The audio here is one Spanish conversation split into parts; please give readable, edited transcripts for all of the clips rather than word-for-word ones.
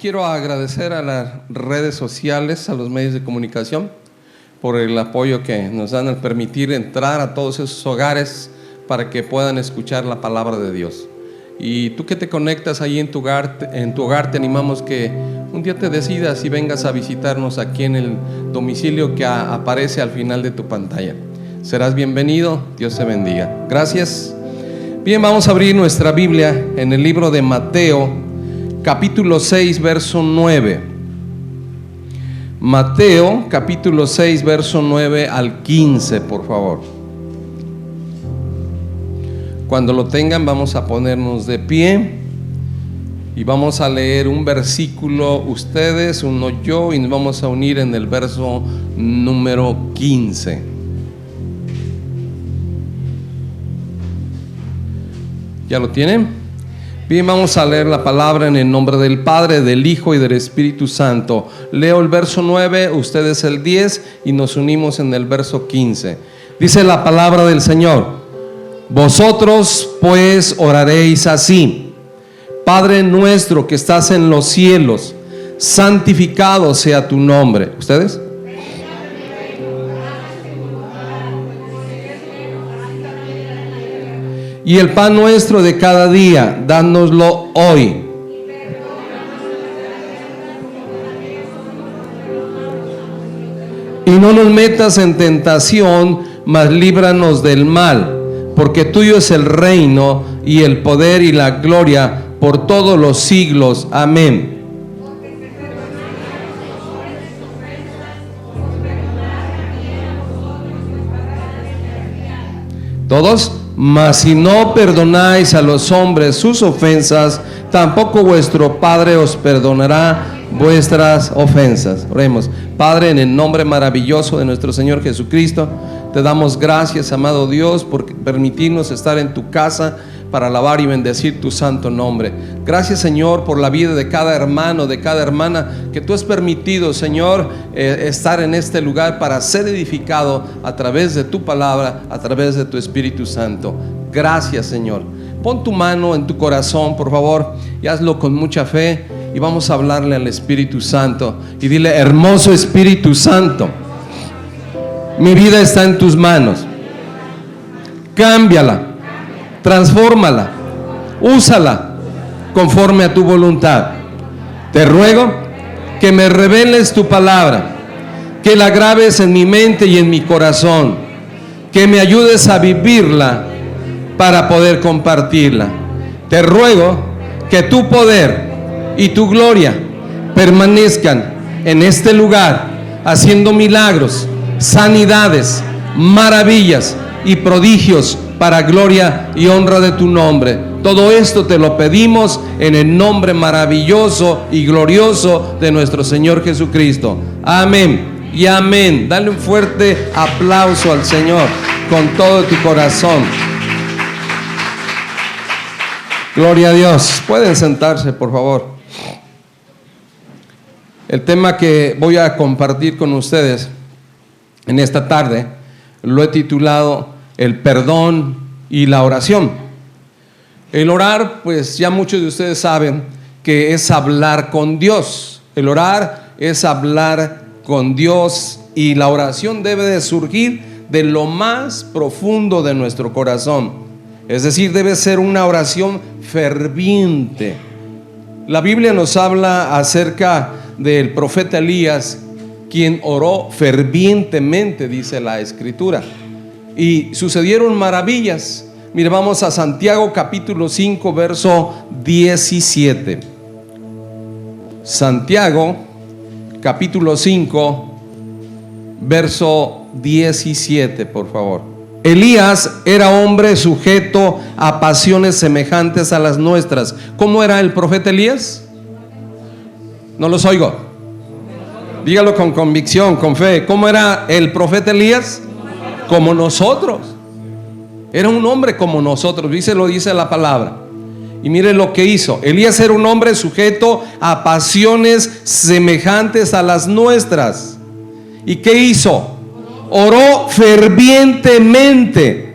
Quiero agradecer a las redes sociales, a los medios de comunicación, por el apoyo que nos dan al permitir entrar a todos esos hogares para que puedan escuchar la palabra de Dios. Y tú que te conectas ahí en tu hogar, te animamos que un día te decidas y vengas a visitarnos aquí en el domicilio que aparece al final de tu pantalla. Serás bienvenido, Dios te bendiga. Gracias. Bien, vamos a abrir nuestra Biblia en el libro de Mateo, capítulo 6, verso 9. Mateo, capítulo 6, verso 9 al 15, por favor. Cuando lo tengan, vamos a ponernos de pie y vamos a leer un versículo ustedes, uno yo, y nos vamos a unir en el verso número 15. ¿Ya lo tienen? Bien, vamos a leer la palabra en el nombre del Padre, del Hijo y del Espíritu Santo. Leo el verso 9, ustedes el 10 y nos unimos en el verso 15. Dice la palabra del Señor: vosotros pues oraréis así: Padre nuestro que estás en los cielos, santificado sea tu nombre. ¿Ustedes? Y el pan nuestro de cada día, dánoslo hoy. Y no nos metas en tentación, mas líbranos del mal, porque tuyo es el reino y el poder y la gloria por todos los siglos. Amén. ¿Todos? Mas si no perdonáis a los hombres sus ofensas, tampoco vuestro Padre os perdonará vuestras ofensas. Oremos. Padre, en el nombre maravilloso de nuestro Señor Jesucristo, te damos gracias, amado Dios, por permitirnos estar en tu casa para alabar y bendecir tu santo nombre. Gracias, Señor, por la vida de cada hermano, de cada hermana que tú has permitido, Señor, estar en este lugar para ser edificado a través de tu palabra, a través de tu Espíritu Santo. Gracias, Señor. Pon tu mano en tu corazón, por favor, y hazlo con mucha fe, y vamos a hablarle al Espíritu Santo y dile: hermoso Espíritu Santo, mi vida está en tus manos. Cámbiala, transfórmala, úsala conforme a tu voluntad. Te ruego que me reveles tu palabra, que la grabes en mi mente y en mi corazón, que me ayudes a vivirla para poder compartirla. Te ruego que tu poder y tu gloria permanezcan en este lugar, haciendo milagros, sanidades, maravillas y prodigios para gloria y honra de tu nombre. Todo esto te lo pedimos en el nombre maravilloso y glorioso de nuestro Señor Jesucristo. Amén y amén. Dale un fuerte aplauso al Señor con todo tu corazón. Gloria a Dios. Pueden sentarse, por favor. El tema que voy a compartir con ustedes en esta tarde lo he titulado el perdón y la oración. El orar, pues ya muchos de ustedes saben que es hablar con Dios. El orar es hablar con Dios, y la oración debe de surgir de lo más profundo de nuestro corazón. Es decir, debe ser una oración ferviente. La Biblia nos habla acerca del profeta Elías, quien oró fervientemente, dice la Escritura, y sucedieron maravillas. Mire, vamos a Santiago capítulo 5, verso 17. Santiago capítulo 5, verso 17, por favor. Elías era hombre sujeto a pasiones semejantes a las nuestras. ¿Cómo era el profeta Elías? No los oigo. Dígalo con convicción, con fe. ¿Cómo era el profeta Elías? Como nosotros. Era un hombre como nosotros, lo dice la palabra. Y mire lo que hizo. Elías era un hombre sujeto a pasiones semejantes a las nuestras. ¿Y qué hizo? Oró fervientemente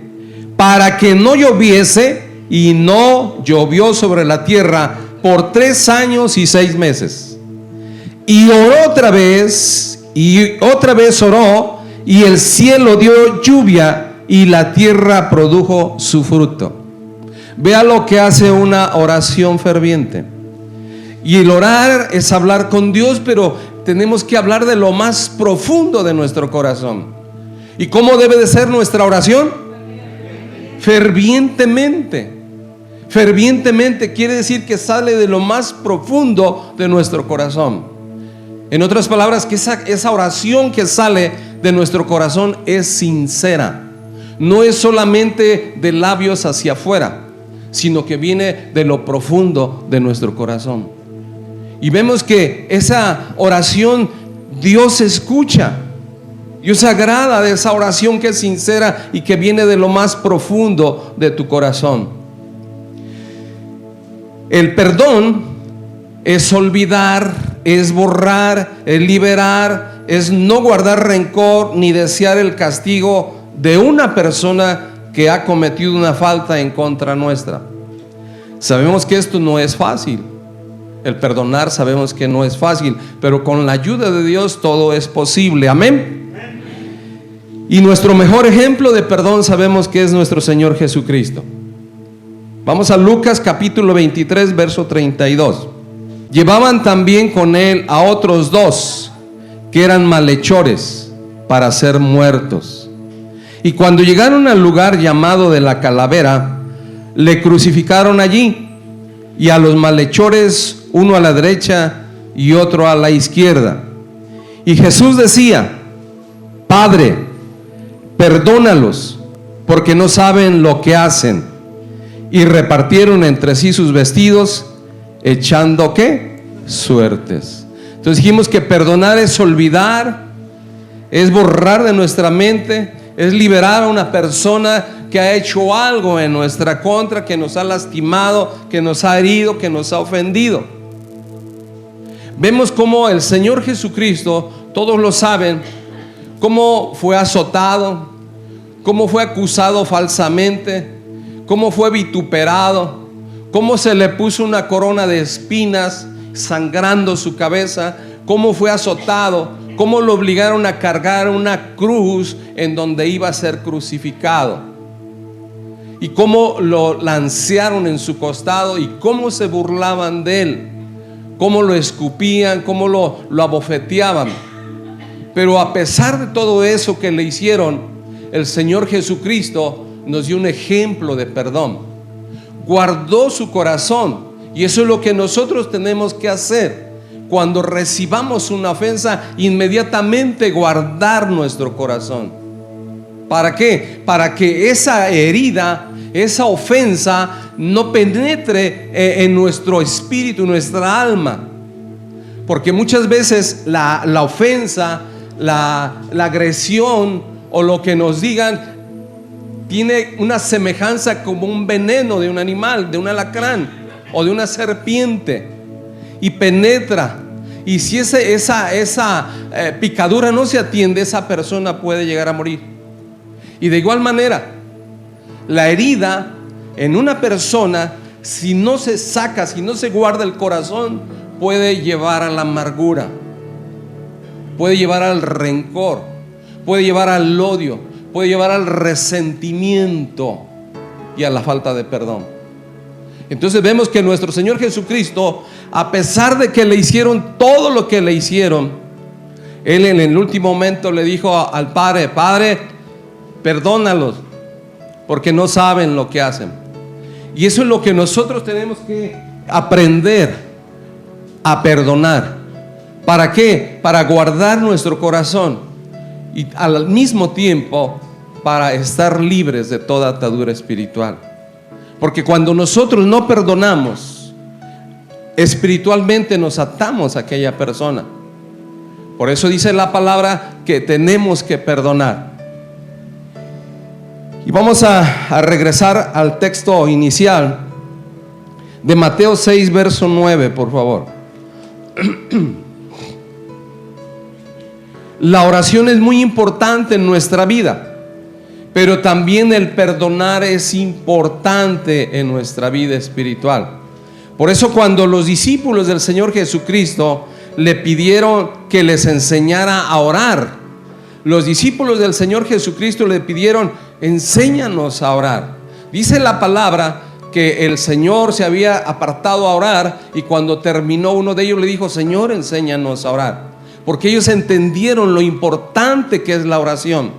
para que no lloviese, y no llovió sobre la tierra por 3 años y 6 meses. Y oró otra vez, y otra vez oró, y el cielo dio lluvia, y la tierra produjo su fruto. Vea lo que hace una oración ferviente. Y el orar es hablar con Dios, pero tenemos que hablar de lo más profundo de nuestro corazón. ¿Y cómo debe de ser nuestra oración? Fervientemente. Fervientemente quiere decir que sale de lo más profundo de nuestro corazón. En otras palabras, que esa oración que sale de nuestro corazón es sincera. No es solamente de labios hacia afuera, sino que viene de lo profundo de nuestro corazón. Y vemos que esa oración Dios escucha. Dios se agrada de esa oración que es sincera y que viene de lo más profundo de tu corazón. El perdón es olvidar, es borrar, es liberar, es no guardar rencor ni desear el castigo de una persona que ha cometido una falta en contra nuestra. Sabemos que esto no es fácil. El perdonar sabemos que no es fácil, pero con la ayuda de Dios todo es posible. Amén. Y nuestro mejor ejemplo de perdón sabemos que es nuestro Señor Jesucristo. Vamos a Lucas capítulo 23, verso 32. Llevaban también con él a otros dos que eran malhechores para ser muertos. Y cuando llegaron al lugar llamado de la Calavera, le crucificaron allí, y a los malhechores, uno a la derecha y otro a la izquierda. Y Jesús decía: Padre, perdónalos, porque no saben lo que hacen. Y repartieron entre sí sus vestidos, echando ¿qué? Suertes. Entonces dijimos que perdonar es olvidar, es borrar de nuestra mente, es liberar a una persona que ha hecho algo en nuestra contra, que nos ha lastimado, que nos ha herido, que nos ha ofendido. Vemos cómo el Señor Jesucristo, todos lo saben, cómo fue azotado, cómo fue acusado falsamente, cómo fue vituperado, cómo se le puso una corona de espinas sangrando su cabeza, cómo fue azotado, cómo lo obligaron a cargar una cruz en donde iba a ser crucificado, y cómo lo lancearon en su costado, y cómo se burlaban de él, cómo lo escupían, cómo lo abofeteaban. Pero a pesar de todo eso que le hicieron, el Señor Jesucristo nos dio un ejemplo de perdón. Guardó su corazón, y eso es lo que nosotros tenemos que hacer. Cuando recibamos una ofensa, inmediatamente guardar nuestro corazón. ¿Para qué? Para que esa herida, esa ofensa no penetre en nuestro espíritu, en nuestra alma. Porque muchas veces la ofensa, la agresión o lo que nos digan tiene una semejanza como un veneno de un animal, de un alacrán o de una serpiente, y penetra. Y si esa picadura no se atiende, esa persona puede llegar a morir. Y de igual manera, la herida en una persona, si no se saca, si no se guarda el corazón, puede llevar a la amargura, puede llevar al rencor, puede llevar al odio, puede llevar al resentimiento y a la falta de perdón. Entonces vemos que nuestro Señor Jesucristo, a pesar de que le hicieron todo lo que le hicieron, Él en el último momento le dijo al Padre: Padre, perdónalos, porque no saben lo que hacen. Y eso es lo que nosotros tenemos que aprender a perdonar. ¿Para qué? Para guardar nuestro corazón, y al mismo tiempo para estar libres de toda atadura espiritual. Porque cuando nosotros no perdonamos, espiritualmente nos atamos a aquella persona. Por eso dice la palabra que tenemos que perdonar. Y vamos a regresar al texto inicial de Mateo 6, verso 9, por favor. La oración es muy importante en nuestra vida, pero también el perdonar es importante en nuestra vida espiritual. Por eso cuando los discípulos del Señor Jesucristo le pidieron que les enseñara a orar. Los discípulos del Señor Jesucristo le pidieron: enséñanos a orar. Dice la palabra que el Señor se había apartado a orar, y cuando terminó, uno de ellos le dijo: Señor, enséñanos a orar. Porque ellos entendieron lo importante que es la oración.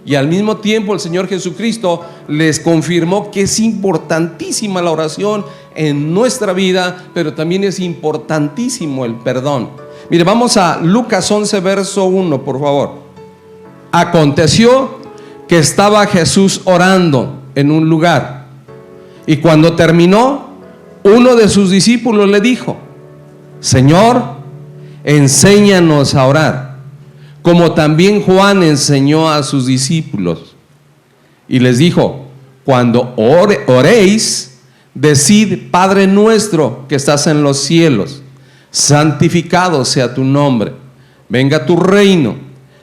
Y al mismo tiempo el Señor Jesucristo les confirmó que es importantísima la oración en nuestra vida, pero también es importantísimo el perdón. Mire, vamos a Lucas 11, verso 1, por favor. Aconteció que estaba Jesús orando en un lugar, y cuando terminó, uno de sus discípulos le dijo: Señor, enséñanos a orar, como también Juan enseñó a sus discípulos. Y les dijo: cuando oréis, decid: Padre nuestro que estás en los cielos, santificado sea tu nombre, venga tu reino,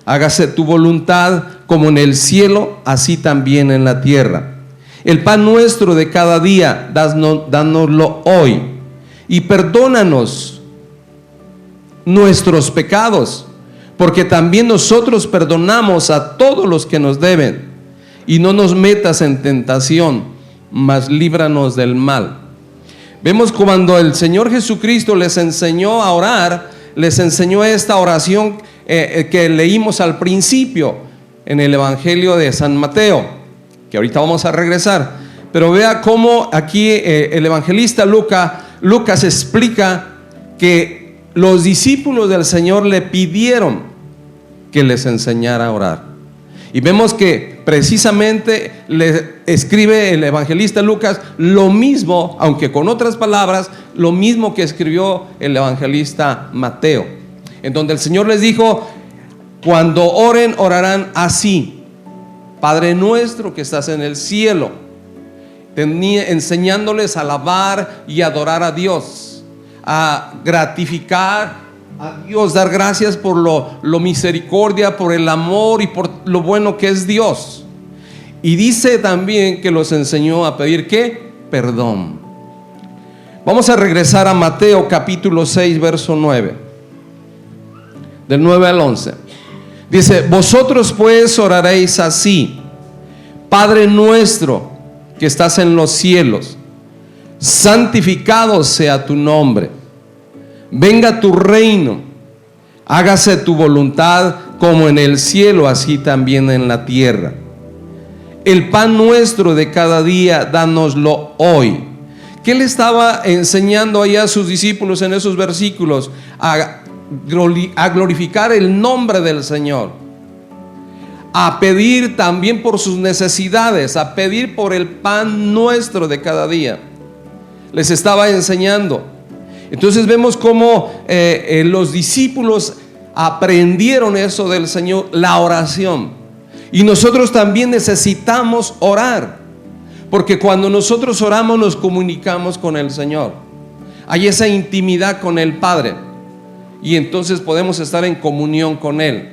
hágase tu voluntad como en el cielo, así también en la tierra. El pan nuestro de cada día, dánoslo hoy, y perdónanos nuestros pecados, porque también nosotros perdonamos a todos los que nos deben, y no nos metas en tentación, mas líbranos del mal. Vemos cuando el Señor Jesucristo les enseñó a orar, les enseñó esta oración que leímos al principio en el Evangelio de San Mateo, que ahorita vamos a regresar. Pero vea cómo aquí el evangelista Lucas explica que los discípulos del Señor le pidieron que les enseñara a orar. Y vemos que precisamente le escribe el evangelista Lucas lo mismo, aunque con otras palabras, lo mismo que escribió el evangelista Mateo, en donde el Señor les dijo: cuando oren, orarán así: Padre nuestro que estás en el cielo, enseñándoles a alabar y adorar a Dios, a gratificar a Dios, dar gracias por lo misericordia, por el amor y por lo bueno que es Dios. Y dice también que los enseñó a pedir ¿qué? Perdón. Vamos a regresar a Mateo capítulo 6, verso 9, del 9 al 11. Dice: vosotros pues oraréis así: Padre nuestro que estás en los cielos, santificado sea tu nombre, venga tu reino, hágase tu voluntad como en el cielo, así también en la tierra. El pan nuestro de cada día, dánoslo hoy. ¿Qué le estaba enseñando allá a sus discípulos en esos versículos? A glorificar el nombre del Señor, a pedir también por sus necesidades, a pedir por el pan nuestro de cada día. Les estaba enseñando. Entonces vemos cómo los discípulos aprendieron eso del Señor, la oración. Y nosotros también necesitamos orar, porque cuando nosotros oramos nos comunicamos con el Señor. Hay esa intimidad con el Padre, y entonces podemos estar en comunión con Él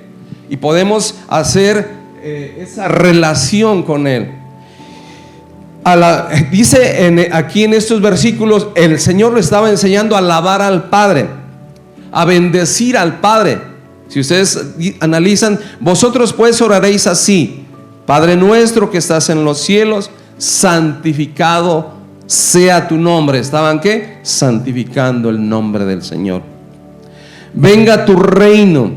y podemos hacer esa relación con Él. Dice aquí en estos versículos, el Señor le estaba enseñando a alabar al Padre, a bendecir al Padre. Si ustedes analizan: vosotros pues oraréis así: Padre nuestro que estás en los cielos, santificado sea tu nombre. ¿Estaban qué? Santificando el nombre del Señor. Venga tu reino,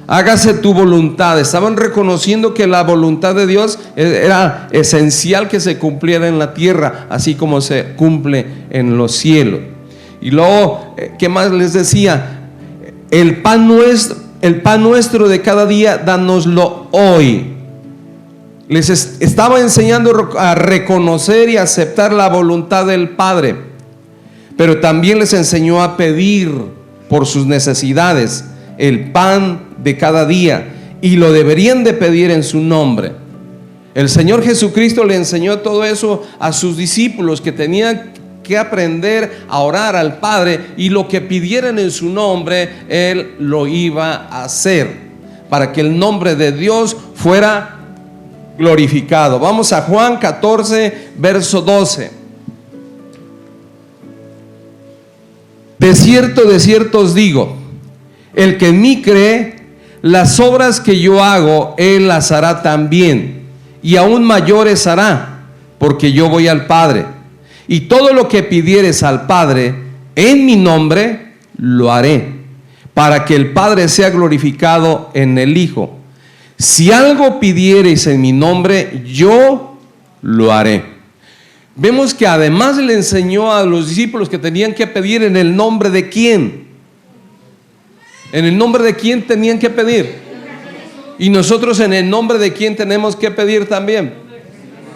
hágase tu voluntad. Estaban reconociendo que la voluntad de Dios era esencial que se cumpliera en la tierra, así como se cumple en los cielos. Y luego, ¿qué más les decía? El pan nuestro de cada día, dánoslo hoy. Les estaba enseñando a reconocer y aceptar la voluntad del Padre, pero también les enseñó a pedir por sus necesidades el pan de cada día, y lo deberían de pedir en su nombre. El Señor Jesucristo le enseñó todo eso a sus discípulos, que tenían que aprender a orar al Padre, y lo que pidieran en su nombre Él lo iba a hacer, para que el nombre de Dios fuera glorificado. Vamos a Juan 14, verso 12. De cierto os digo, El que en mí cree, las obras que yo hago, él las hará también, y aún mayores hará, porque yo voy al Padre. Y todo lo que pidieres al Padre en mi nombre, lo haré, para que el Padre sea glorificado en el Hijo. Si algo pidiereis en mi nombre, yo lo haré. Vemos que además le enseñó a los discípulos que tenían que pedir en el nombre de quién. ¿En el nombre de quién tenían que pedir? Y nosotros en el nombre de quién tenemos que pedir también.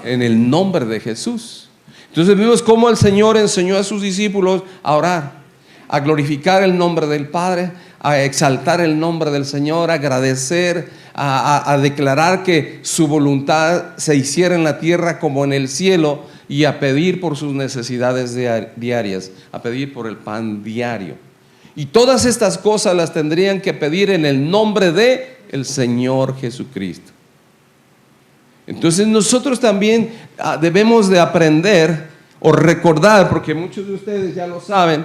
En el nombre de Jesús. Entonces vimos cómo el Señor enseñó a sus discípulos a orar, a glorificar el nombre del Padre, a exaltar el nombre del Señor, a agradecer, a declarar que su voluntad se hiciera en la tierra como en el cielo, y a pedir por sus necesidades diarias, a pedir por el pan diario. Y todas estas cosas las tendrían que pedir en el nombre de el Señor Jesucristo. Entonces nosotros también debemos de aprender o recordar, porque muchos de ustedes ya lo saben,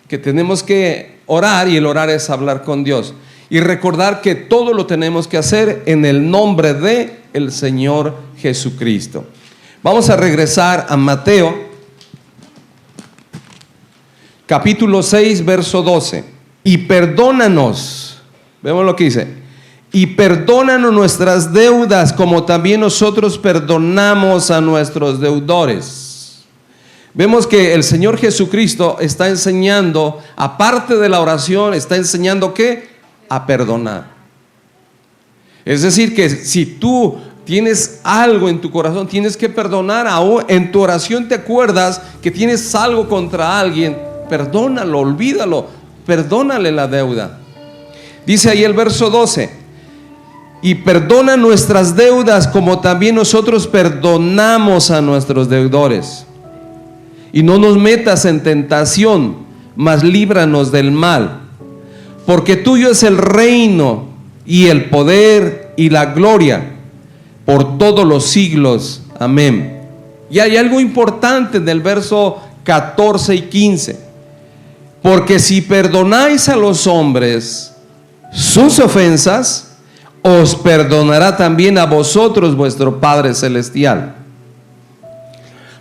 que tenemos que orar, y el orar es hablar con Dios, y recordar que todo lo tenemos que hacer en el nombre de el Señor Jesucristo. Vamos a regresar a Mateo capítulo 6 verso 12. Y perdónanos, vemos lo que dice, y perdónanos nuestras deudas como también nosotros perdonamos a nuestros deudores. Vemos que el Señor Jesucristo está enseñando, aparte de la oración, está enseñando ¿qué? A perdonar. Es decir, que si tú tienes algo en tu corazón, tienes que perdonar. Aún en tu oración te acuerdas que tienes algo contra alguien, perdónalo, olvídalo, perdónale la deuda. Dice ahí el verso 12: y perdona nuestras deudas como también nosotros perdonamos a nuestros deudores. Y no nos metas en tentación, mas líbranos del mal. Porque tuyo es el reino y el poder y la gloria por todos los siglos. Amén. Y hay algo importante del verso 14 y 15. Porque si perdonáis a los hombres sus ofensas, os perdonará también a vosotros vuestro Padre Celestial.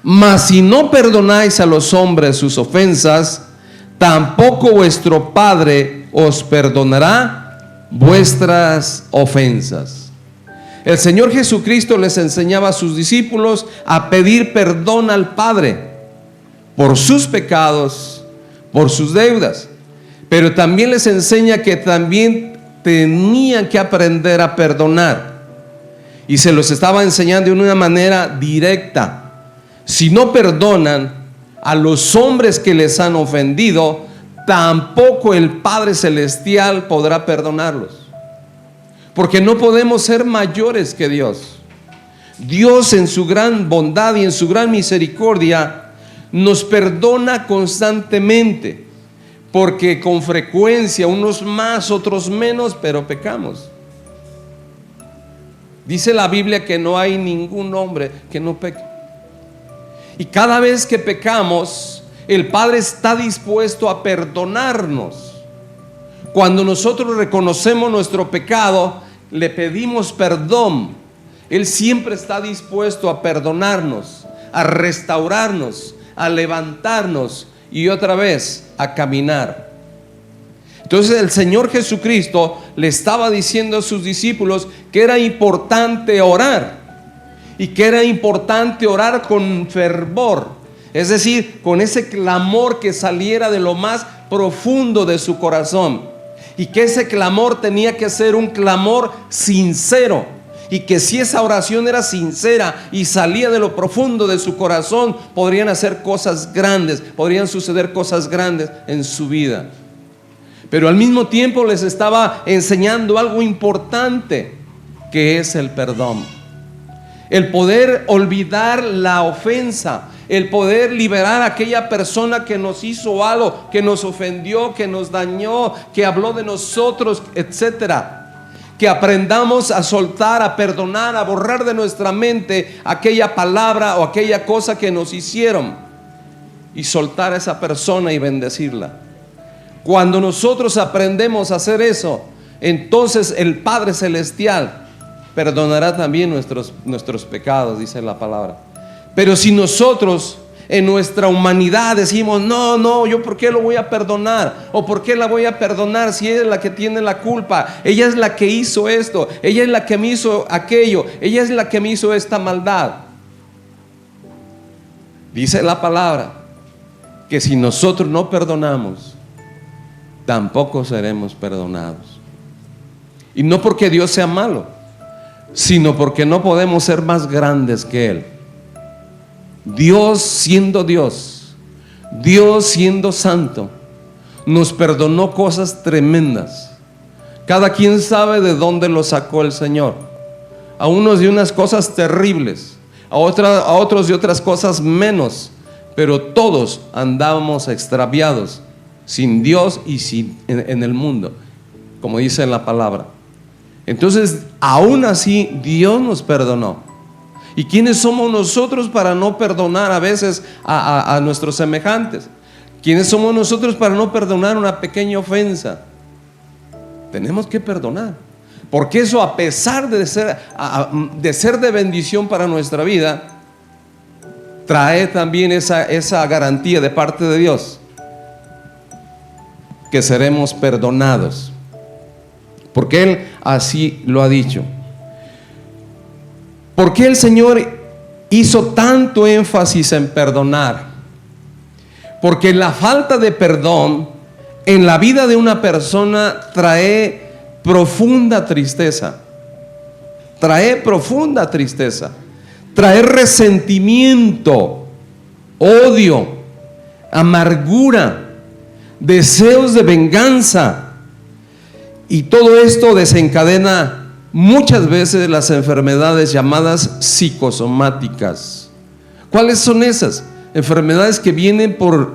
Mas si no perdonáis a los hombres sus ofensas, tampoco vuestro Padre os perdonará vuestras ofensas. El Señor Jesucristo les enseñaba a sus discípulos a pedir perdón al Padre por sus pecados, por sus deudas, pero también les enseña que también tenían que aprender a perdonar, y se los estaba enseñando de una manera directa. Si no perdonan a los hombres que les han ofendido, tampoco el Padre Celestial podrá perdonarlos, porque no podemos ser mayores que Dios. Dios en su gran bondad y en su gran misericordia nos perdona constantemente, porque con frecuencia, unos más, otros menos, pero pecamos. Dice la Biblia que no hay ningún hombre que no peque. Y cada vez que pecamos, el Padre está dispuesto a perdonarnos. Cuando nosotros reconocemos nuestro pecado, le pedimos perdón, Él siempre está dispuesto a perdonarnos, a restaurarnos, a levantarnos y otra vez a caminar. Entonces el Señor Jesucristo le estaba diciendo a sus discípulos que era importante orar, y que era importante orar con fervor, es decir, con ese clamor que saliera de lo más profundo de su corazón, y que ese clamor tenía que ser un clamor sincero, y que si esa oración era sincera y salía de lo profundo de su corazón, podrían hacer cosas grandes, podrían suceder cosas grandes en su vida. Pero al mismo tiempo les estaba enseñando algo importante, que es el perdón. El poder olvidar la ofensa, el poder liberar a aquella persona que nos hizo algo, que nos ofendió, que nos dañó, que habló de nosotros, etcétera. Que aprendamos a soltar, a perdonar, a borrar de nuestra mente aquella palabra o aquella cosa que nos hicieron, y soltar a esa persona y bendecirla. Cuando nosotros aprendemos a hacer eso, entonces el Padre Celestial perdonará también nuestros pecados, dice la palabra. Pero si nosotros en nuestra humanidad decimos, no, yo ¿por qué lo voy a perdonar? ¿O por qué la voy a perdonar si ella es la que tiene la culpa? Ella es la que hizo esto, ella es la que me hizo aquello, ella es la que me hizo esta maldad. Dice la palabra que si nosotros no perdonamos, tampoco seremos perdonados. Y no porque Dios sea malo, sino porque no podemos ser más grandes que Él. Dios siendo Dios, Dios siendo santo, nos perdonó cosas tremendas. Cada quien sabe de dónde lo sacó el Señor. A unos de unas cosas terribles, a otros de otras cosas menos, pero todos andábamos extraviados, sin Dios y en el mundo, como dice en la palabra. Entonces, aún así, Dios nos perdonó. ¿Y quiénes somos nosotros para no perdonar a veces a nuestros semejantes? ¿Quiénes somos nosotros para no perdonar una pequeña ofensa? Tenemos que perdonar, porque eso, a pesar de ser de bendición para nuestra vida, trae también esa garantía de parte de Dios, que seremos perdonados, porque Él así lo ha dicho. ¿Por qué el Señor hizo tanto énfasis en perdonar? Porque la falta de perdón en la vida de una persona trae profunda tristeza. Trae profunda tristeza. Trae resentimiento, odio, amargura, deseos de venganza. Y todo esto desencadena muchas veces las enfermedades llamadas psicosomáticas. ¿Cuáles son esas? Enfermedades que vienen por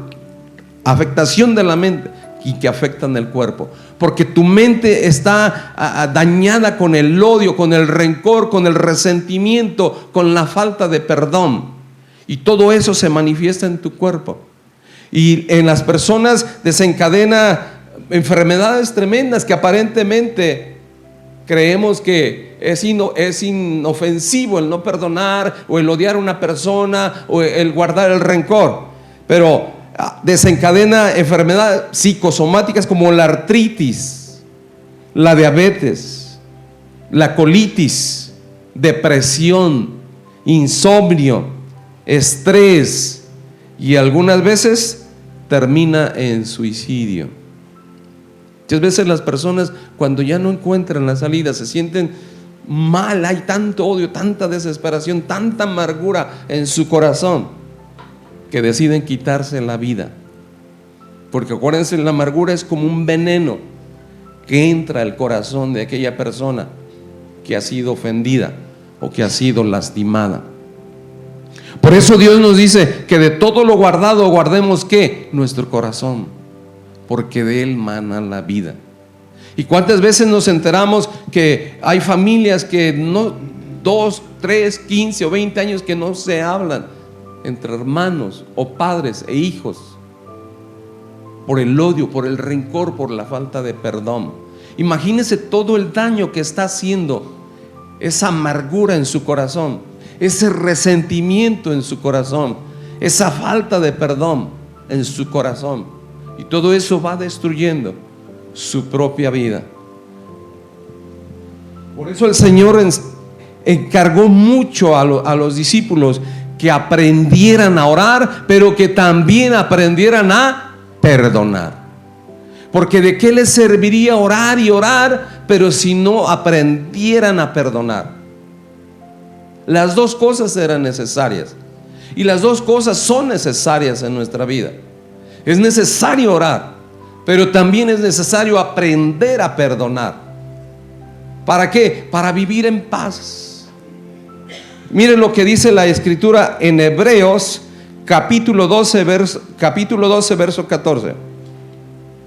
afectación de la mente y que afectan el cuerpo. Porque tu mente está dañada con el odio, con el rencor, con el resentimiento, con la falta de perdón. Y todo eso se manifiesta en tu cuerpo. Y en las personas desencadena enfermedades tremendas que aparentemente creemos que es inofensivo el no perdonar, o el odiar a una persona, o el guardar el rencor. Pero desencadena enfermedades psicosomáticas como la artritis, la diabetes, la colitis, depresión, insomnio, estrés, y algunas veces termina en suicidio. Muchas veces las personas, cuando ya no encuentran la salida, se sienten mal. Hay tanto odio, tanta desesperación, tanta amargura en su corazón, que deciden quitarse la vida. Porque acuérdense, la amargura es como un veneno que entra al corazón de aquella persona que ha sido ofendida o que ha sido lastimada. Por eso Dios nos dice que de todo lo guardado guardemos ¿qué? Nuestro corazón, porque de él mana la vida. ¿Y cuántas veces nos enteramos que hay familias que 2, 3, 15 o 20 años que no se hablan entre hermanos o padres e hijos, por el odio, por el rencor, por la falta de perdón? Imagínense todo el daño que está haciendo esa amargura en su corazón, ese resentimiento en su corazón, esa falta de perdón en su corazón. Y todo eso va destruyendo su propia vida. Por eso el Señor encargó mucho a los discípulos que aprendieran a orar, pero que también aprendieran a perdonar. Porque de qué les serviría orar y orar, pero si no aprendieran a perdonar. Las dos cosas eran necesarias, y las dos cosas son necesarias en nuestra vida. Es necesario orar, pero también es necesario aprender a perdonar. ¿Para qué? Para vivir en paz. Miren lo que dice la Escritura en Hebreos capítulo 12, verso 14.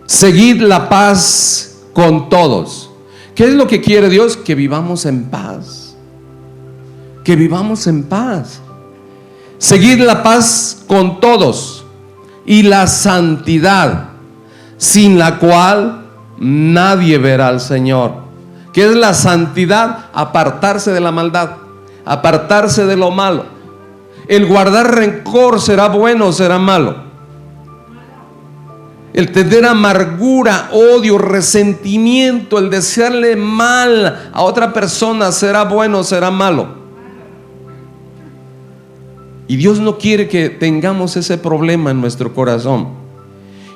Seguid la paz con todos. ¿Qué es lo que quiere Dios? Que vivamos en paz. Que vivamos en paz. Seguid la paz con todos y la santidad, sin la cual nadie verá al Señor. ¿Qué es la santidad? Apartarse de la maldad, apartarse de lo malo. El guardar rencor, ¿será bueno o será malo? El tener amargura, odio, resentimiento, el desearle mal a otra persona, ¿será bueno o será malo? Y Dios no quiere que tengamos ese problema en nuestro corazón.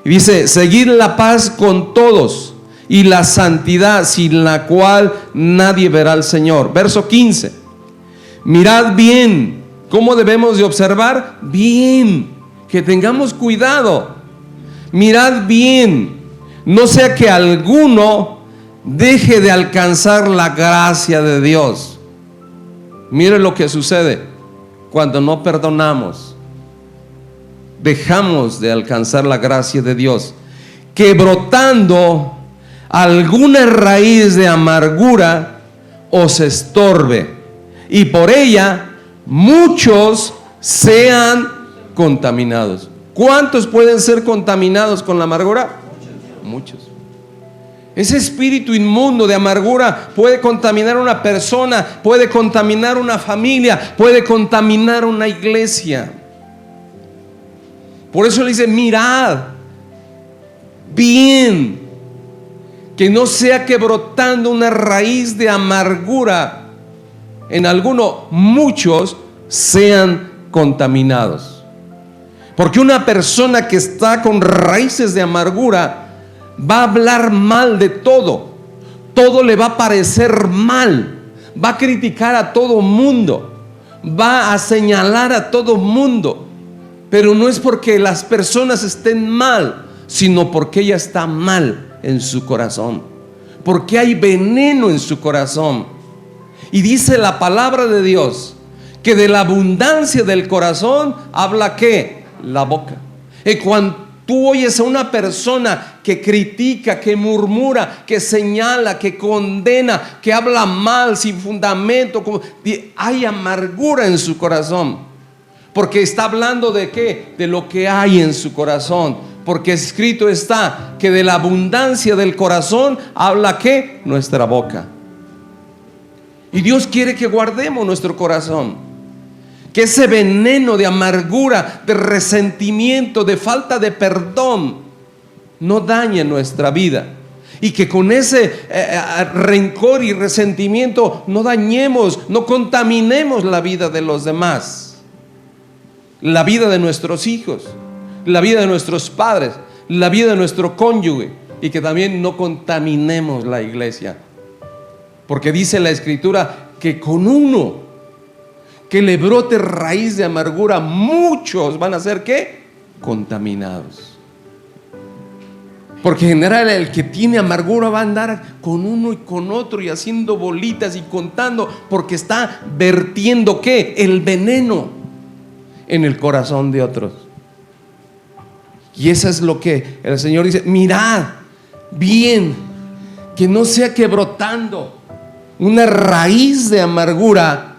Y dice, seguid la paz con todos y la santidad, sin la cual nadie verá al Señor. Verso 15. Mirad bien. ¿Cómo debemos de observar? Bien. Que tengamos cuidado. Mirad bien, no sea que alguno deje de alcanzar la gracia de Dios. Mire lo que sucede cuando no perdonamos. Dejamos de alcanzar la gracia de Dios, que brotando alguna raíz de amargura os estorbe, y por ella muchos sean contaminados. ¿Cuántos pueden ser contaminados con la amargura? Muchos. Ese espíritu inmundo de amargura puede contaminar a una persona, puede contaminar una familia, puede contaminar una iglesia. Por eso le dice, mirad bien, que no sea que brotando una raíz de amargura en alguno, muchos sean contaminados. Porque una persona que está con raíces de amargura va a hablar mal de todo. Todo le va a parecer mal. Va a criticar a todo mundo. Va a señalar a todo mundo. Pero no es porque las personas estén mal, sino porque ella está mal en su corazón. Porque hay veneno en su corazón. Y dice la palabra de Dios que de la abundancia del corazón habla ¿qué? La boca. Y cuando tú oyes a una persona que critica, que murmura, que señala, que condena, que habla mal sin fundamento, hay amargura en su corazón, porque está hablando de qué, de lo que hay en su corazón, porque escrito está que de la abundancia del corazón habla ¿qué? Nuestra boca. Y Dios quiere que guardemos nuestro corazón, que ese veneno de amargura, de resentimiento, de falta de perdón no dañe nuestra vida, y que con ese rencor y resentimiento no dañemos, no contaminemos la vida de los demás, la vida de nuestros hijos, la vida de nuestros padres, la vida de nuestro cónyuge, y que también no contaminemos la iglesia, porque dice la Escritura que con uno que le brote raíz de amargura, muchos van a ser ¿qué? Contaminados. Porque en general el que tiene amargura va a andar con uno y con otro y haciendo bolitas y contando, porque está vertiendo ¿qué? El veneno en el corazón de otros. Y eso es lo que el Señor dice, mirad bien, que no sea que brotando una raíz de amargura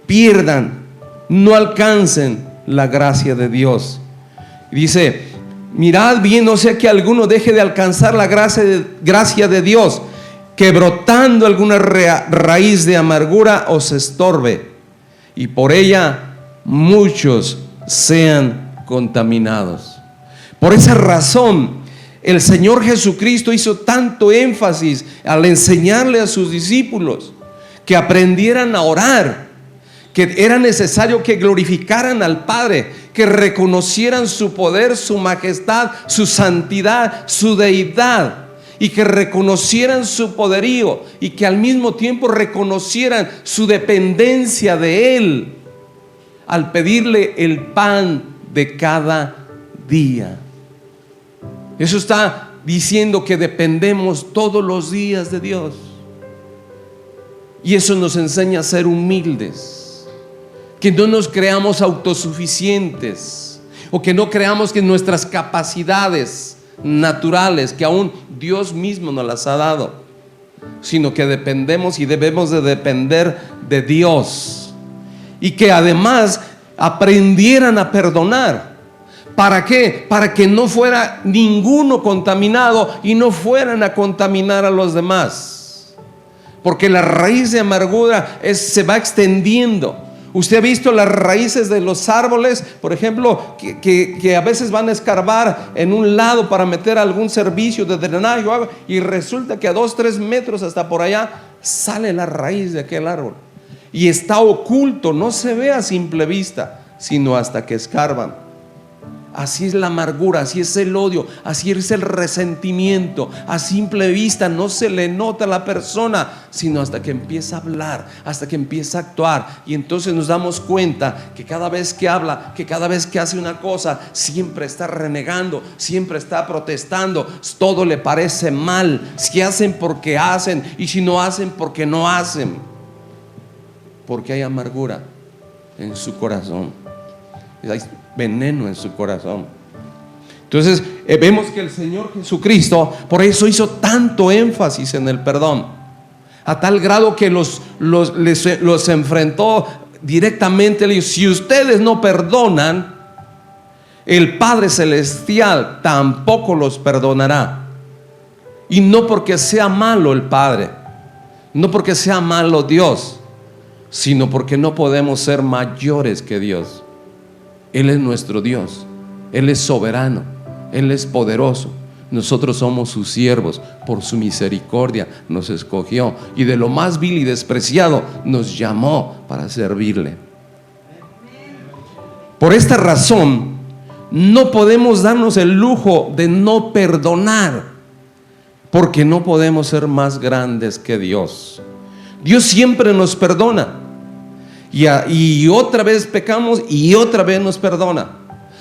pierdan, no alcancen la gracia de Dios. Dice, mirad bien, no sea que alguno deje de alcanzar la gracia de Dios, que brotando alguna raíz de amargura os estorbe, y por ella muchos sean contaminados. Por esa razón el Señor Jesucristo hizo tanto énfasis al enseñarle a sus discípulos que aprendieran a orar, que era necesario que glorificaran al Padre, que reconocieran su poder, su majestad, su santidad, su deidad, y que reconocieran su poderío, y que al mismo tiempo reconocieran su dependencia de Él al pedirle el pan de cada día. Eso está diciendo que dependemos todos los días de Dios, y eso nos enseña a ser humildes, que no nos creamos autosuficientes, o que no creamos que nuestras capacidades naturales, que aún Dios mismo nos las ha dado, sino que dependemos y debemos de depender de Dios, y que además aprendieran a perdonar, ¿Para qué? Para que no fuera ninguno contaminado y no fueran a contaminar a los demás. Porque la raíz de amargura se va extendiendo. Usted ha visto las raíces de los árboles, por ejemplo, que a veces van a escarbar en un lado para meter algún servicio de drenaje o algo, y resulta que a 2-3 metros hasta por allá sale la raíz de aquel árbol. Y está oculto, no se ve a simple vista, sino hasta que escarban. Así es la amargura, así es el odio, así es el resentimiento. A simple vista no se le nota a la persona, sino hasta que empieza a hablar, hasta que empieza a actuar. Y entonces nos damos cuenta que cada vez que habla, que cada vez que hace una cosa, siempre está renegando, siempre está protestando. Todo le parece mal. Si hacen, porque hacen, y si no hacen, porque no hacen. Porque hay amargura en su corazón, hay veneno en su corazón. Entonces vemos que el Señor Jesucristo por eso hizo tanto énfasis en el perdón, a tal grado que los enfrentó directamente. Le dijo: si ustedes no perdonan, el Padre Celestial tampoco los perdonará. Y no porque sea malo el Padre, no porque sea malo Dios, sino porque no podemos ser mayores que Dios. Él es nuestro Dios, Él es soberano, Él es poderoso. Nosotros somos sus siervos. Por su misericordia nos escogió, y de lo más vil y despreciado nos llamó para servirle. Por esta razón no podemos darnos el lujo de no perdonar, porque no podemos ser más grandes que Dios. Dios siempre nos perdona. Y otra vez pecamos y otra vez nos perdona.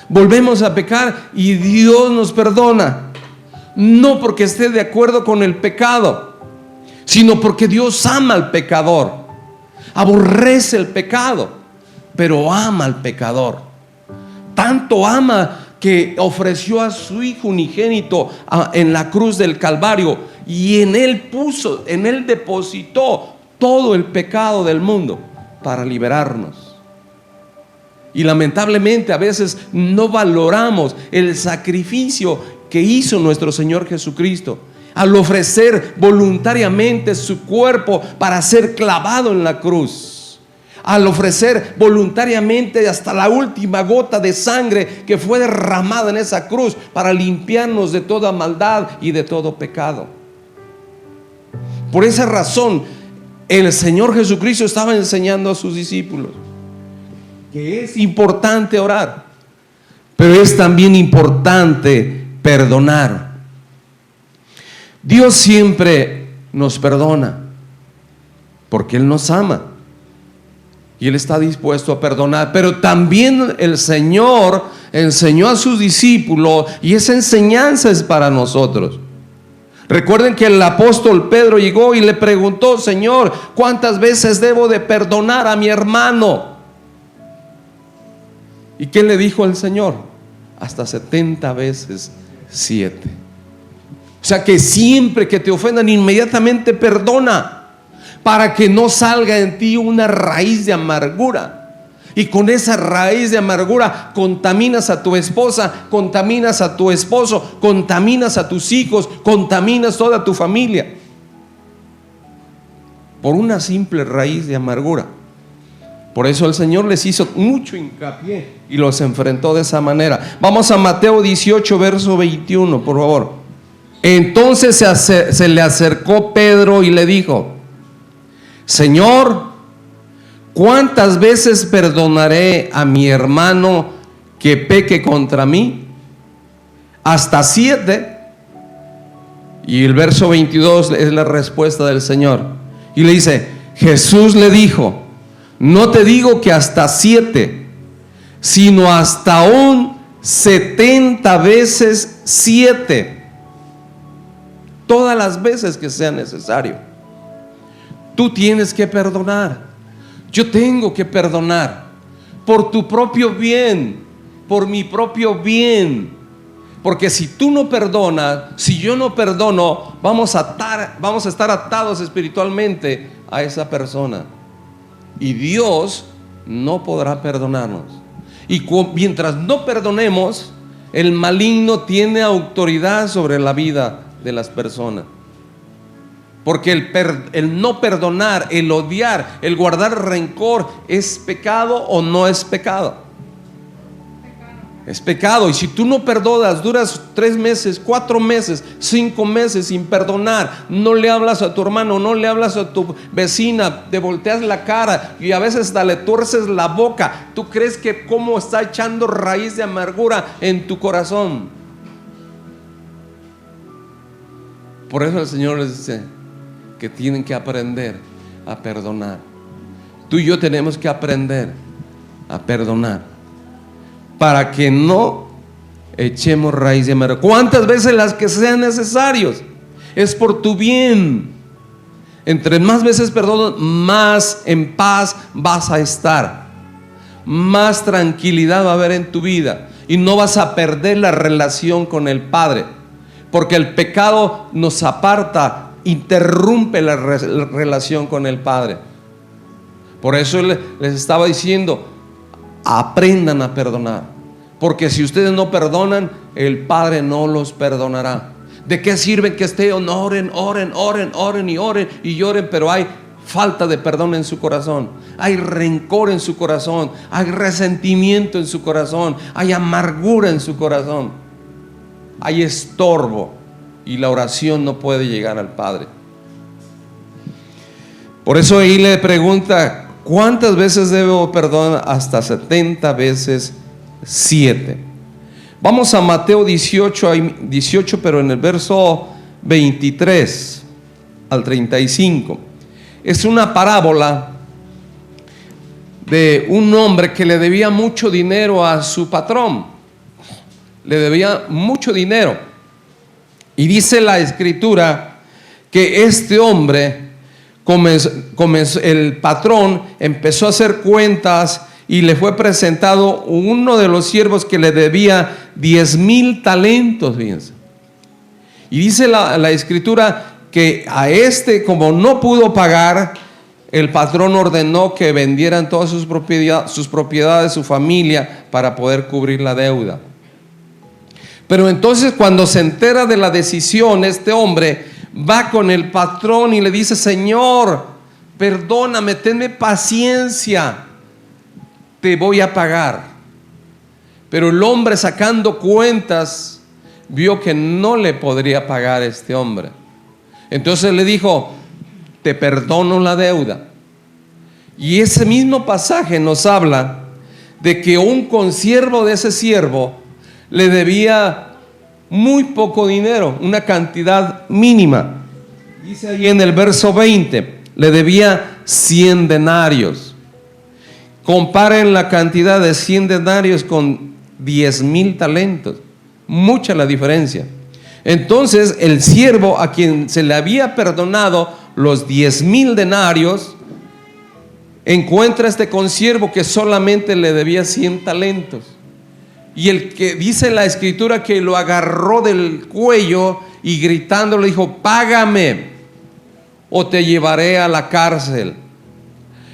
Volvemos a pecar y Dios nos perdona. No porque esté de acuerdo con el pecado, sino porque Dios ama al pecador. Aborrece el pecado, pero ama al pecador. Tanto ama que ofreció a su Hijo unigénito en la cruz del Calvario, y en Él depositó todo el pecado del mundo para liberarnos. Y lamentablemente a veces no valoramos el sacrificio que hizo nuestro Señor Jesucristo al ofrecer voluntariamente su cuerpo para ser clavado en la cruz, al ofrecer voluntariamente hasta la última gota de sangre que fue derramada en esa cruz para limpiarnos de toda maldad y de todo pecado. Por esa razón el Señor Jesucristo estaba enseñando a sus discípulos que es importante orar, pero es también importante perdonar. Dios siempre nos perdona porque Él nos ama y Él está dispuesto a perdonar. Pero también el Señor enseñó a sus discípulos, y esa enseñanza es para nosotros. Recuerden que el apóstol Pedro llegó y le preguntó: Señor, ¿cuántas veces debo de perdonar a mi hermano? ¿Y qué le dijo el Señor? Hasta 70 veces 7. O sea que siempre que te ofendan, inmediatamente perdona, para que no salga en ti una raíz de amargura. Y con esa raíz de amargura contaminas a tu esposa, contaminas a tu esposo, contaminas a tus hijos, contaminas toda tu familia, por una simple raíz de amargura. Por eso el Señor les hizo mucho hincapié y los enfrentó de esa manera. Vamos a Mateo 18, verso 21, por favor. Entonces se le acercó Pedro y le dijo: Señor, ¿cuántas veces perdonaré a mi hermano que peque contra mí? ¿Hasta 7? Y el verso 22 es la respuesta del Señor. Y le dice: Jesús le dijo: no te digo que hasta 7, sino hasta aún 70 veces 7. Todas las veces que sea necesario. Tú tienes que perdonar. Yo tengo que perdonar por tu propio bien, por mi propio bien. Porque si tú no perdonas, si yo no perdono, vamos a estar atados espiritualmente a esa persona, y Dios no podrá perdonarnos. Y mientras no perdonemos, El maligno tiene autoridad sobre la vida de las personas. Porque el no perdonar, el odiar, el guardar rencor, ¿es pecado o no es pecado? Es pecado. Y si tú no perdonas, duras 3 meses, 4 meses, 5 meses sin perdonar, no le hablas a tu hermano, no le hablas a tu vecina, te volteas la cara y a veces hasta le tuerces la boca, ¿tú crees que cómo está echando raíz de amargura en tu corazón? Por eso el Señor les dice que tienen que aprender a perdonar. Tú y yo tenemos que aprender a perdonar para que no echemos raíz de amargura. ¿Cuántas veces? Las que sean necesarios. Es por tu bien. Entre más veces perdonas, más en paz vas a estar, más tranquilidad va a haber en tu vida y no vas a perder la relación con el Padre, porque el pecado nos aparta, interrumpe la relación con el Padre. Por eso les estaba diciendo: aprendan a perdonar, porque si ustedes no perdonan, el Padre no los perdonará. ¿De qué sirve que estén oren y lloren, pero hay falta de perdón en su corazón? Hay rencor en su corazón, hay resentimiento en su corazón, hay amargura en su corazón, hay estorbo, y la oración no puede llegar al Padre. Por eso ahí le pregunta: ¿cuántas veces debo perdonar? Hasta 70 veces 7. Vamos a Mateo 18, pero en el verso 23 al 35. Es una parábola de un hombre que le debía mucho dinero a su patrón. Le debía mucho dinero. Y dice la Escritura que este hombre el patrón empezó a hacer cuentas y le fue presentado uno de los siervos que le debía 10,000 talentos, fíjense. Y dice la Escritura que a este, como no pudo pagar, el patrón ordenó que vendieran todas sus propiedades, su familia, para poder cubrir la deuda. Pero entonces, cuando se entera de la decisión, este hombre va con el patrón y le dice: Señor, perdóname, tenme paciencia, te voy a pagar. Pero el hombre, sacando cuentas, vio que no le podría pagar a este hombre. Entonces le dijo: te perdono la deuda. Y ese mismo pasaje nos habla de que un consiervo de ese siervo le debía muy poco dinero, una cantidad mínima. Dice ahí en el verso 20, le debía 100 denarios. Comparen la cantidad de 100 denarios con 10,000 talentos. Mucha la diferencia. Entonces el siervo a quien se le había perdonado los 10,000 denarios, encuentra a este consiervo que solamente le debía 100 talentos. Y el que dice la Escritura que lo agarró del cuello y gritando le dijo: págame o te llevaré a la cárcel.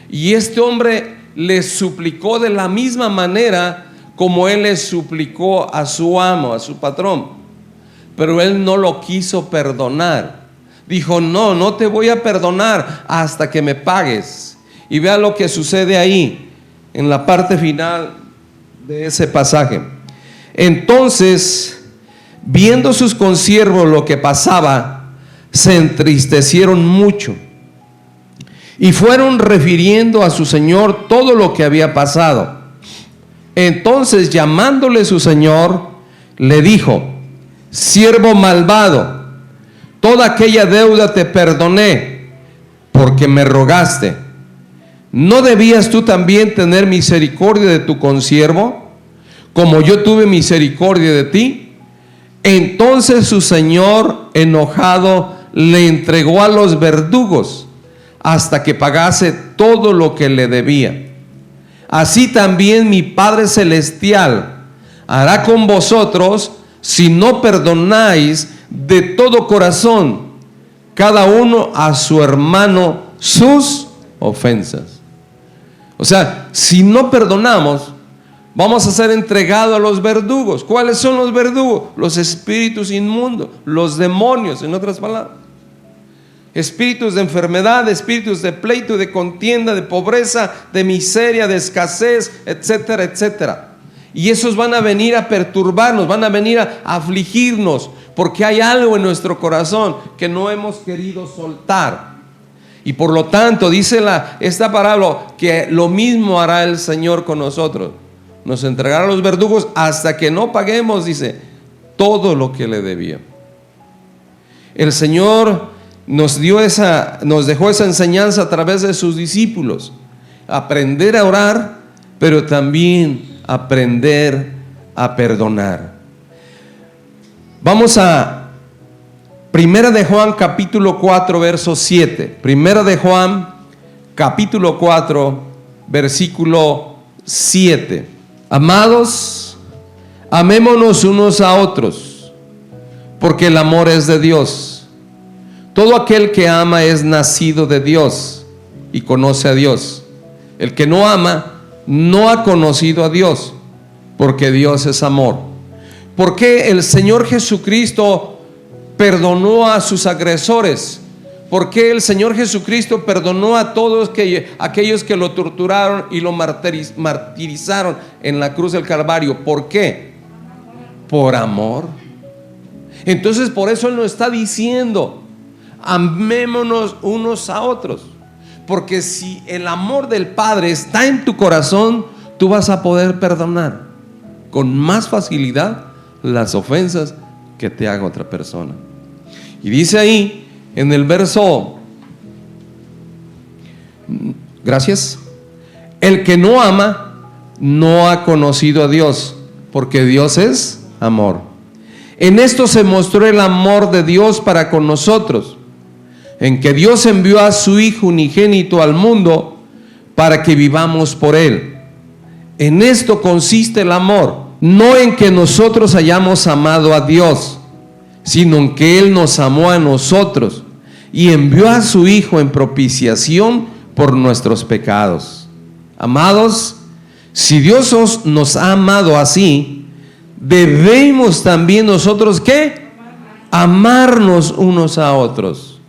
Y este hombre le suplicó de la misma manera como él le suplicó a su amo, a su patrón. Pero él no lo quiso perdonar. Dijo: no te voy a perdonar hasta que me pagues. Y vea lo que sucede ahí en la parte final de ese pasaje. Entonces, viendo sus consiervos lo que pasaba, se entristecieron mucho y fueron refiriendo a su señor todo lo que había pasado. Entonces, llamándole su señor, le dijo: siervo malvado, toda aquella deuda te perdoné porque me rogaste. ¿No debías tú también tener misericordia de tu consiervo, como yo tuve misericordia de ti? Entonces su señor, enojado, le entregó a los verdugos hasta que pagase todo lo que le debía. Así también mi Padre Celestial hará con vosotros si no perdonáis de todo corazón cada uno a su hermano sus ofensas. O sea, si no perdonamos, Vamos a ser entregados a los verdugos. ¿Cuáles son los verdugos? Los espíritus inmundos, los demonios, en otras palabras. Espíritus de enfermedad, espíritus de pleito, de contienda, de pobreza, de miseria, de escasez, etcétera, etcétera. Y esos van a venir a perturbarnos, van a venir a afligirnos, porque hay algo en nuestro corazón que no hemos querido soltar. Y por lo tanto, dice esta parábola, que lo mismo hará el Señor con nosotros. Nos entregará a los verdugos hasta que no paguemos, dice, todo lo que le debía. El Señor nos dejó esa enseñanza a través de sus discípulos. Aprender a orar, pero también aprender a perdonar. Vamos a Primera de Juan capítulo 4 verso 7. Primera de Juan capítulo 4 versículo 7. Amados, amémonos unos a otros, porque el amor es de Dios. Todo aquel que ama es nacido de Dios y conoce a Dios. El que no ama no ha conocido a Dios, porque Dios es amor. ¿Por qué el Señor Jesucristo perdonó a sus agresores? ¿Por qué el Señor Jesucristo perdonó a todos aquellos que lo torturaron y lo martirizaron en la cruz del Calvario? ¿Por qué? Por amor. Entonces, por eso Él nos está diciendo: amémonos unos a otros. Porque si el amor del Padre está en tu corazón, tú vas a poder perdonar con más facilidad las ofensas que te haga otra persona. Y dice ahí en el verso, gracias, el que no ama no ha conocido a Dios, porque Dios es amor. En esto se mostró el amor de Dios para con nosotros, en que Dios envió a su Hijo unigénito al mundo para que vivamos por Él. En esto consiste el amor, no en que nosotros hayamos amado a Dios, sino en que Él nos amó a nosotros y envió a su Hijo en propiciación por nuestros pecados. Amados, si Dios nos ha amado así, debemos también nosotros, ¿qué? Amarnos unos a otros.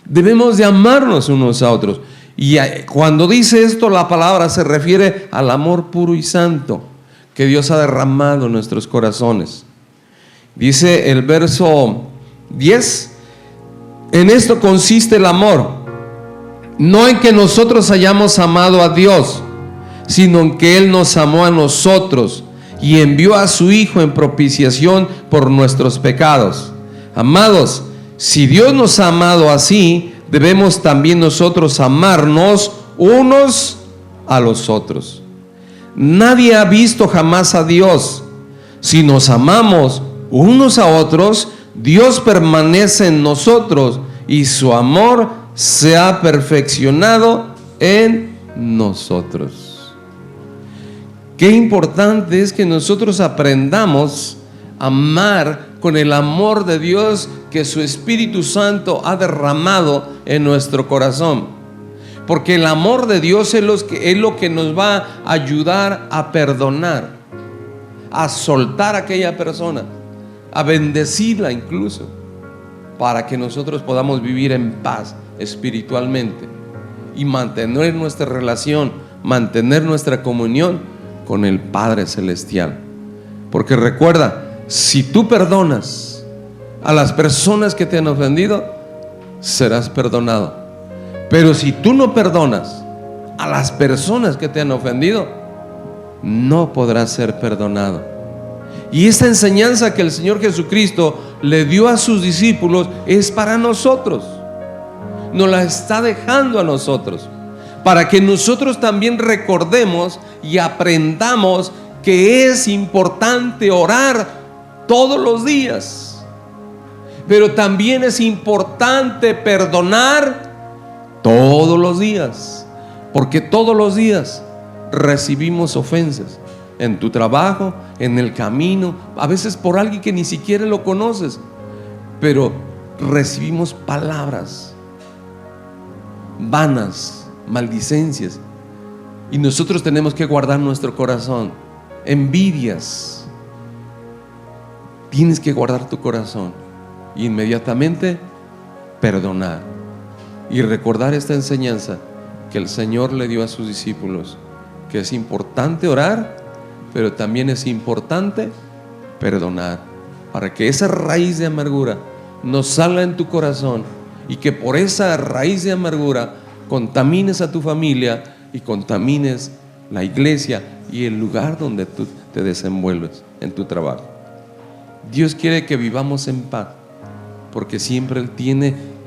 Debemos de amarnos unos a otros. Y cuando dice esto, la palabra se refiere al amor puro y santo que Dios ha derramado en nuestros corazones. Dice el verso 10: en esto consiste el amor, no en que nosotros hayamos amado a Dios, sino en que Él nos amó a nosotros y envió a su Hijo en propiciación por nuestros pecados. Amados, si Dios nos ha amado así, debemos también nosotros amarnos unos a los otros. Nadie ha visto jamás a Dios. Si nos amamos unos a otros, Dios permanece en nosotros y su amor se ha perfeccionado en nosotros. Qué importante es que nosotros aprendamos a amar con el amor de Dios que su Espíritu Santo ha derramado en nuestro corazón. Porque el amor de Dios es lo que nos va a ayudar a perdonar, a soltar a aquella persona, a bendecirla incluso, para que nosotros podamos vivir en paz espiritualmente y mantener nuestra relación, mantener nuestra comunión con el Padre Celestial. Porque recuerda, si tú perdonas a las personas que te han ofendido, serás perdonado. Pero si tú no perdonas a las personas que te han ofendido, no podrás ser perdonado. Y esta enseñanza que el Señor Jesucristo le dio a sus discípulos es para nosotros. Nos la está dejando a nosotros, para que nosotros también recordemos y aprendamos que es importante orar todos los días, pero también es importante perdonar todos los días, porque todos los días recibimos ofensas en tu trabajo, en el camino, a veces por alguien que ni siquiera lo conoces, pero recibimos palabras vanas, maldicencias, Y nosotros tenemos que guardar nuestro corazón. Envidias. Tienes que guardar tu corazón. Y inmediatamente perdonar. Y recordar esta enseñanza que el Señor le dio a sus discípulos. Que es importante orar, pero también es importante perdonar. Para que esa raíz de amargura no salga en tu corazón. Y que por esa raíz de amargura contamines a tu familia y contamines la iglesia y el lugar donde tú te desenvuelves en tu trabajo. Dios quiere que vivamos en paz, porque siempre Él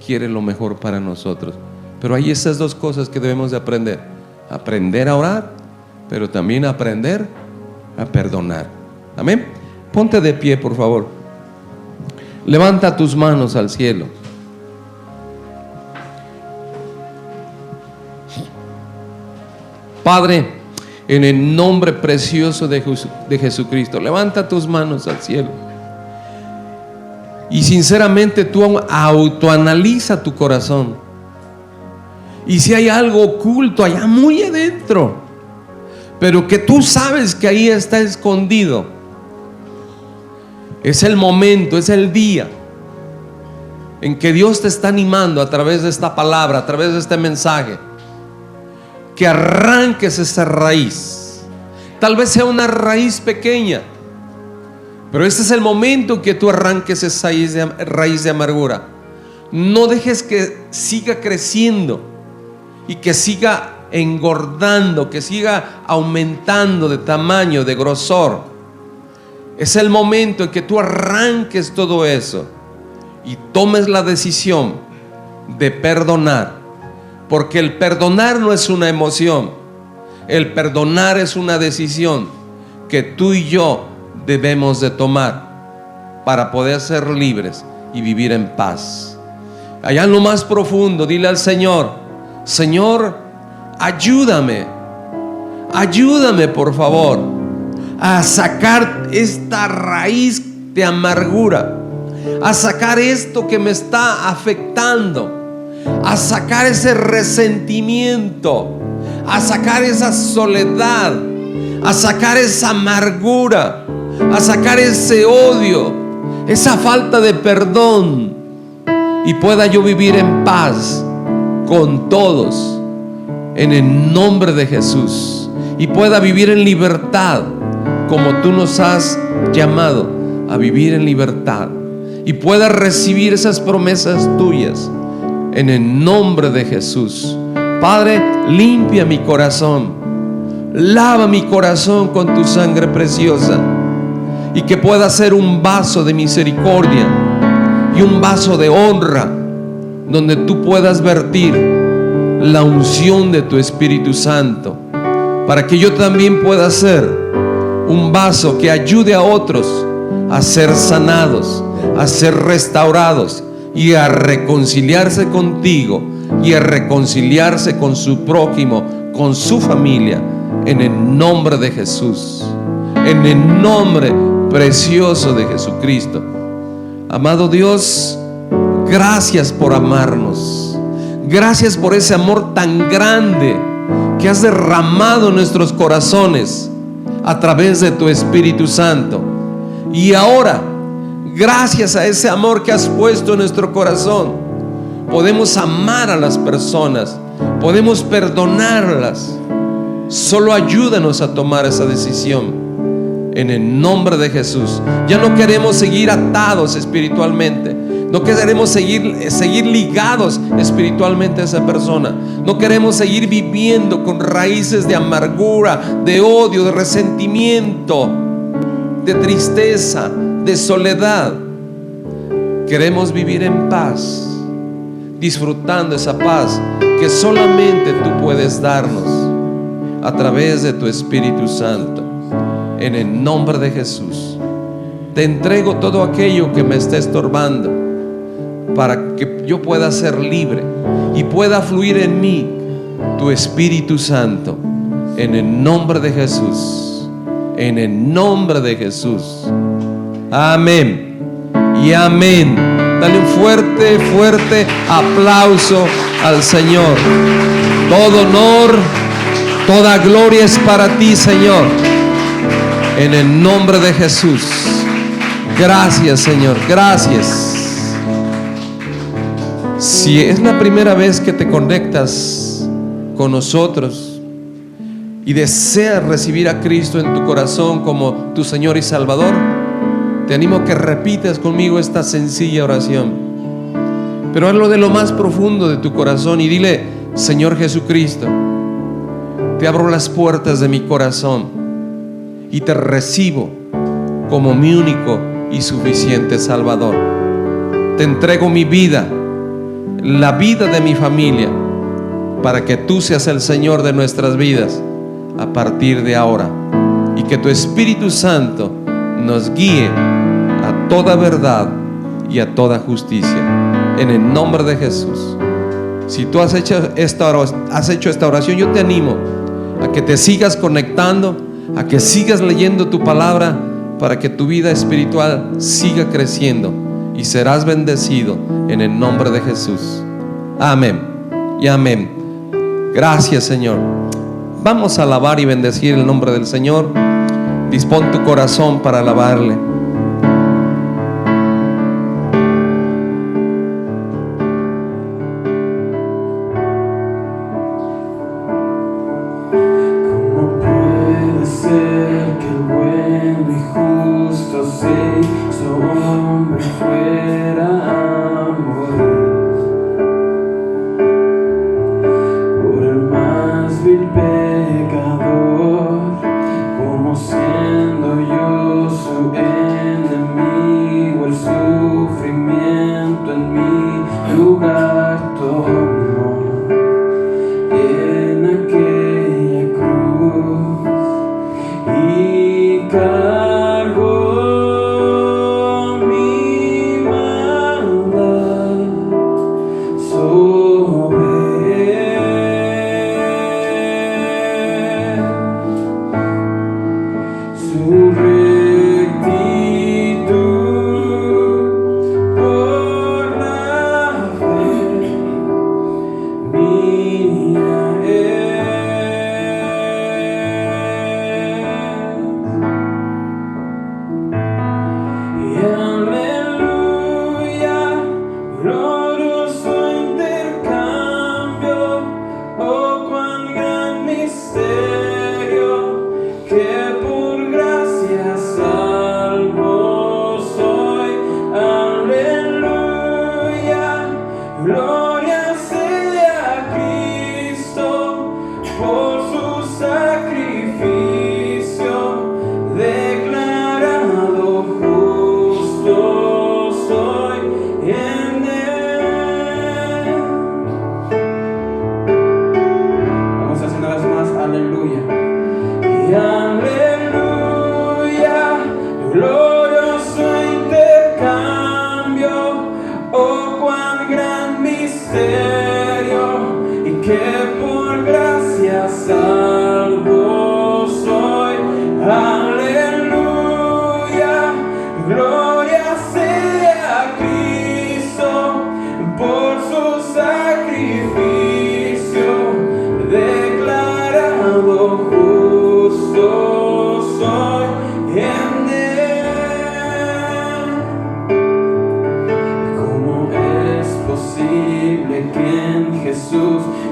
quiere lo mejor para nosotros. Pero hay esas dos cosas que debemos de aprender: aprender a orar, pero también aprender a perdonar. Amén. Ponte de pie, por favor. Levanta tus manos al cielo. Padre, en el nombre precioso de Jesucristo, levanta tus manos al cielo. Y sinceramente tú autoanaliza tu corazón. Y si hay algo oculto allá muy adentro, pero que tú sabes que ahí está escondido, es el momento, es el día en que Dios te está animando a través de esta palabra, a través de este mensaje, que arranques esa raíz. Tal vez sea una raíz pequeña, pero este es el momento que tú arranques esa raíz de amargura. No dejes que siga creciendo y que siga engordando, que siga aumentando de tamaño, de grosor. Es el momento en que tú arranques todo eso y tomes la decisión de perdonar. Porque el perdonar no es una emoción. El perdonar es una decisión que tú y yo debemos de tomar para poder ser libres y vivir en paz. Allá en lo más profundo, dile al Señor: Señor, ayúdame por favor a sacar esta raíz de amargura, a sacar esto que me está afectando, a sacar ese resentimiento, a sacar esa soledad, a sacar esa amargura, a sacar ese odio, esa falta de perdón, y pueda yo vivir en paz con todos en el nombre de Jesús, y pueda vivir en libertad como tú nos has llamado a vivir en libertad, y pueda recibir esas promesas tuyas en el nombre de Jesús. Padre, limpia mi corazón, lava mi corazón con tu sangre preciosa, y que pueda ser un vaso de misericordia y un vaso de honra, donde tú puedas vertir la unción de tu Espíritu Santo, para que yo también pueda ser un vaso que ayude a otros a ser sanados, a ser restaurados y a reconciliarse contigo y a reconciliarse con su prójimo, con su familia, en el nombre de Jesús, en el nombre precioso de Jesucristo. Amado Dios, gracias por amarnos, gracias por ese amor tan grande que has derramado en nuestros corazones a través de tu Espíritu Santo. Y ahora, gracias a ese amor que has puesto en nuestro corazón, podemos amar a las personas, podemos perdonarlas. Solo ayúdanos a tomar esa decisión en el nombre de Jesús. Ya no queremos seguir atados espiritualmente, no queremos seguir ligados espiritualmente a esa persona. No queremos seguir viviendo con raíces de amargura, de odio, de resentimiento, de tristeza, de soledad. Queremos vivir en paz, disfrutando esa paz que solamente tú puedes darnos a través de tu Espíritu Santo. En el nombre de Jesús, te entrego todo aquello que me esté estorbando, para que yo pueda ser libre y pueda fluir en mí tu Espíritu Santo. En el nombre de Jesús, en el nombre de Jesús. Amén y amén. Dale un fuerte aplauso al Señor. Todo honor, Toda gloria es para ti, Señor. En el nombre de Jesús. Gracias, Señor. Gracias. Si es la primera vez que te conectas con nosotros y deseas recibir a Cristo en tu corazón como tu Señor y Salvador, te animo a que repitas conmigo esta sencilla oración. Pero hazlo de lo más profundo de tu corazón y dile: Señor Jesucristo, te abro las puertas de mi corazón y te recibo como mi único y suficiente Salvador. Te entrego mi vida, la vida de mi familia, para que tú seas el Señor de nuestras vidas a partir de ahora, y que tu Espíritu Santo nos guíe a toda verdad y a toda justicia, en el nombre de Jesús. Si tú has hecho esta oración, yo te animo a que te sigas conectando, a que sigas leyendo tu palabra, para que tu vida espiritual siga creciendo y serás bendecido en el nombre de Jesús. Amén y amén. Gracias, Señor. Vamos a alabar y bendecir el nombre del Señor. Dispón tu corazón para alabarle.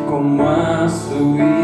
como a su hijo